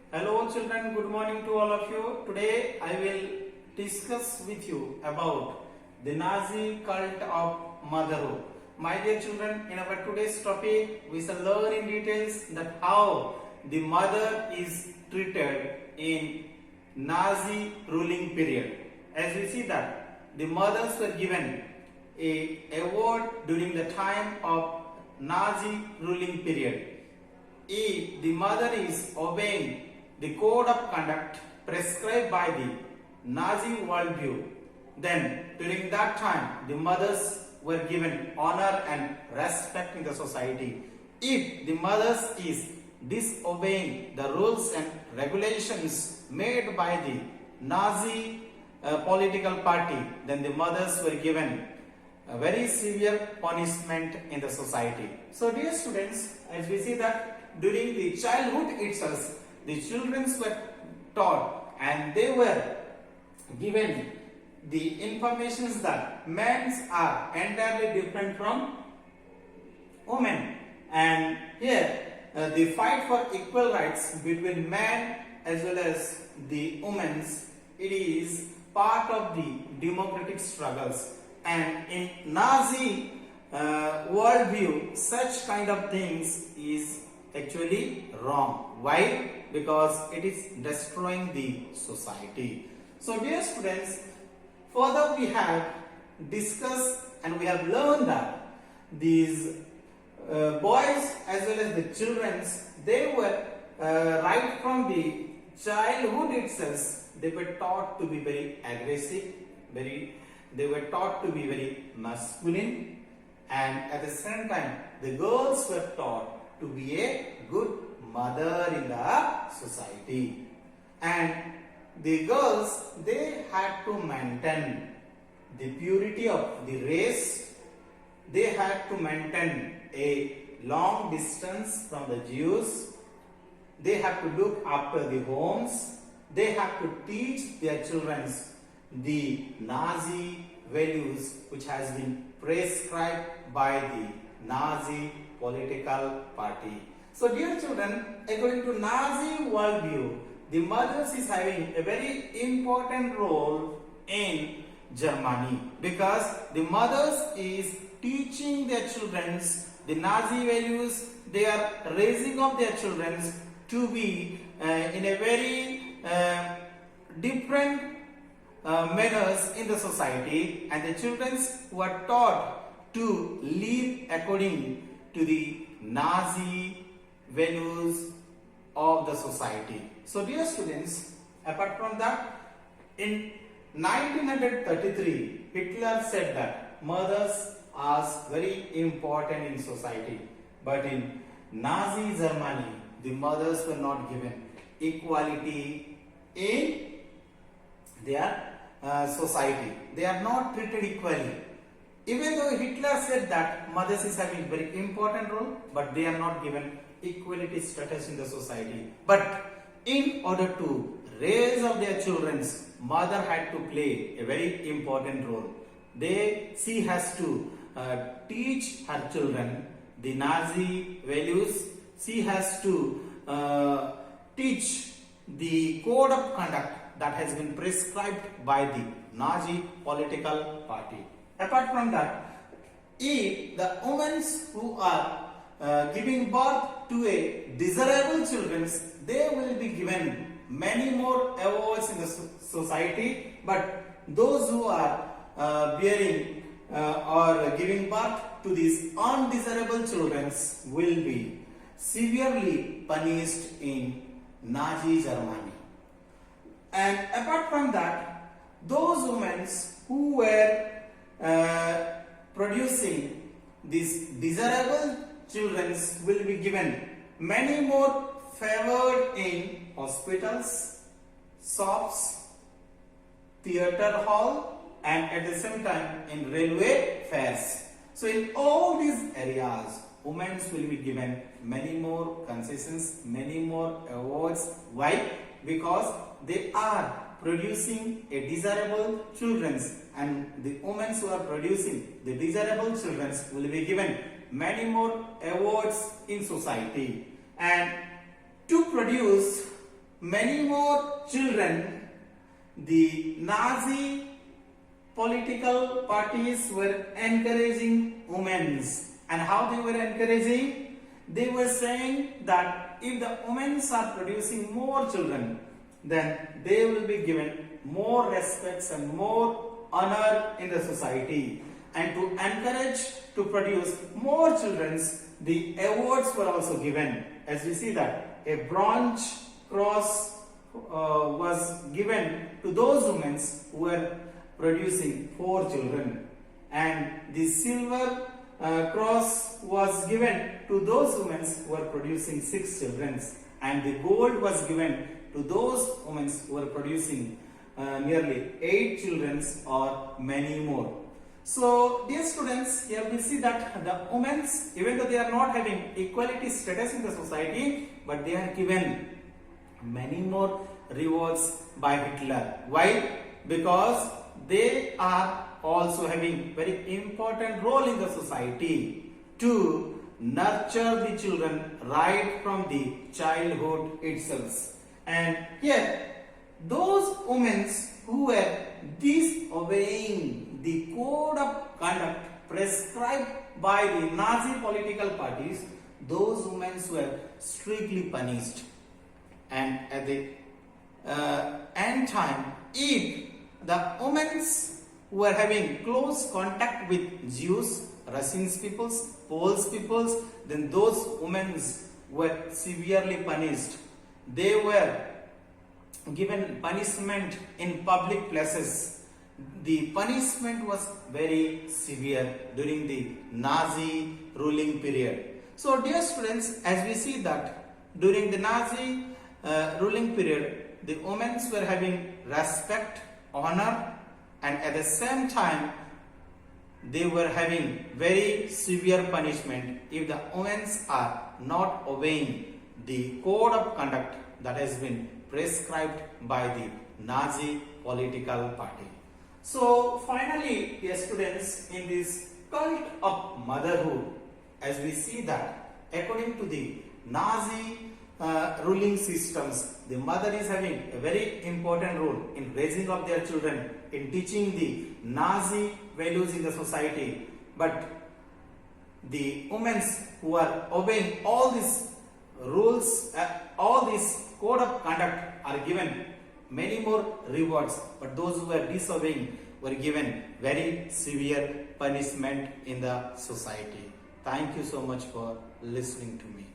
Hello children, good morning to all of you. Today I will discuss with you about the Nazi cult of motherhood. My dear children, in our today's topic we shall learn in details that how the mother is treated in Nazi ruling period. As we see that the mothers were given a award during the time of Nazi ruling period. If the mother is obeying the code of conduct prescribed by the Nazi worldview, then during that time the mothers were given honor and respect in the society. If the mothers is disobeying the rules and regulations made by the Nazi political party, then the mothers were given a very severe punishment in the society. So dear students, as we see that during the childhood itself, the children were taught and they were given the information that men are entirely different from women, and here the fight for equal rights between men as well as the women, it is part of the democratic struggles. And in Nazi worldview, such kind of things is actually wrong. Why? Because it is destroying the society. So dear students, further we have discussed and we have learned that these boys as well as the children, they were right from the childhood itself, they were taught to be very aggressive, they were taught to be very masculine, and at the same time the girls were taught to be a good mother in the society. And the girls, they had to maintain the purity of the race, they had to maintain a long distance from the Jews, they have to look after the homes, they have to teach their children the Nazi values which has been prescribed by the Nazi political party. So dear children, according to Nazi worldview, the mothers is having a very important role in Germany, because the mothers is teaching their children the Nazi values, they are raising up their children to be in a very different manners in the society, and the children were taught to live according to the Nazi values of the society. So dear students, apart from that, in 1933 Hitler said that mothers are very important in society, but in Nazi Germany the mothers were not given equality in their society. They are not treated equally. Even though Hitler said that mothers is having very important role, but they are not given equality status in the society. But in order to raise up their children, mother had to play a very important role. She has to teach her children the Nazi values. She has to teach the code of conduct that has been prescribed by the Nazi political party. Apart from that, if the women who are giving birth to a desirable children, they will be given many more awards in the society, but those who are bearing or giving birth to these undesirable children will be severely punished in Nazi Germany. And apart from that, those women who were producing these desirable children will be given many more favored in hospitals, shops, theatre hall, and at the same time in railway fares. So in all these areas, women will be given many more concessions, many more awards. Why? Because they are producing a desirable children, and the women who are producing the desirable children will be given many more awards in society. And to produce many more children, the Nazi political parties were encouraging women. And how they were encouraging? They were saying that if the women are producing more children, then they will be given more respects and more honor in the society. And to encourage to produce more children, the awards were also given. As we see that a bronze cross was given to those women who were producing 4 children, and the silver cross was given to those women who were producing 6 children, and the gold was given to those women who were producing nearly 8 children or many more. So, dear students, here we see that the women, even though they are not having equality status in the society, but they are given many more rewards by Hitler. Why? Because they are also having very important role in the society to nurture the children right from the childhood itself. And here, those women who were disobeying the code of conduct prescribed by the Nazi political parties, those women were strictly punished. And at the end time, if the women who were having close contact with Jews, Russian peoples, Poles peoples, then those women were severely punished. They were given punishment in public places. The punishment was very severe during the Nazi ruling period. So, dear students, as we see that during the Nazi ruling period, the women were having respect, honor, and at the same time they were having very severe punishment if the women are not obeying the code of conduct that has been prescribed by the Nazi political party. So finally, dear students, in this cult of motherhood, as we see that according to the Nazi ruling systems, the mother is having a very important role in raising up their children, in teaching the Nazi values in the society. But the women who are obeying all these rules, all this code of conduct are given many more rewards, but those who were disobeying were given very severe punishment in the society. Thank you so much for listening to me.